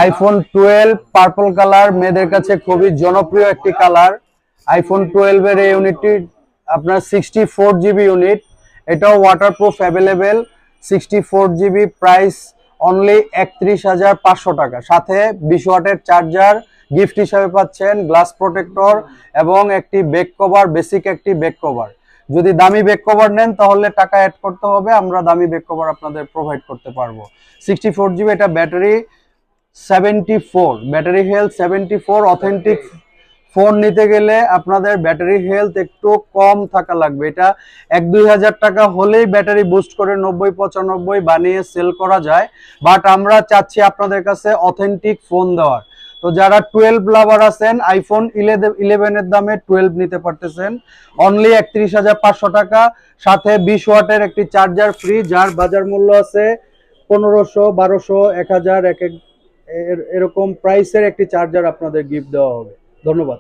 IPhone 12 purple colour, মেয়েদের কাছে খুবই জনপ্রিয় একটি কালার। আইফোন 12 এর এই ইউনিটটি আপনার 64 জিবি ইউনিট, এটাও waterproof available. 64 GB, price only 31,500 টাকা। সাথে 20 ওয়াটের চার্জার গিফট হিসাবে পাচ্ছেন, গ্লাস প্রোটেক্টর এবং একটি ব্যাক কভার, বেসিক একটি ব্যাক কভার। যদি দামি ব্যাক কভার নেন তাহলে টাকা অ্যাড করতে হবে, আমরা দামি ব্যাক কভার আপনাদের প্রোভাইড করতে পারবো। 64 জিবি, এটা battery 74, battery health 74। Authentic phone নিতে গেলে আপনাদের ব্যাটারি হেলথ একটু কম থাকা লাগবে। এটা 1-2 হাজার টাকা হলেই ব্যাটারি বুস্ট করে 90-95 বানিয়ে সেল করা যায়। বাট আমরা চাচ্ছি আপনাদের কাছে অথেন্টিক ফোন দেওয়ার। তো যারা 12 লাভার আছেন, আইফোন 11 এর দামে 12 নিতে পারতেছেন অনলি 31,500 টাকা। সাথে 20 ওয়াটের একটি চার্জার ফ্রি, যার বাজার মূল্য আছে 1500, 1200, 1000, এরকম প্রাইসের একটি চার্জার আপনাদের গিফট দেওয়া হবে। ধন্যবাদ।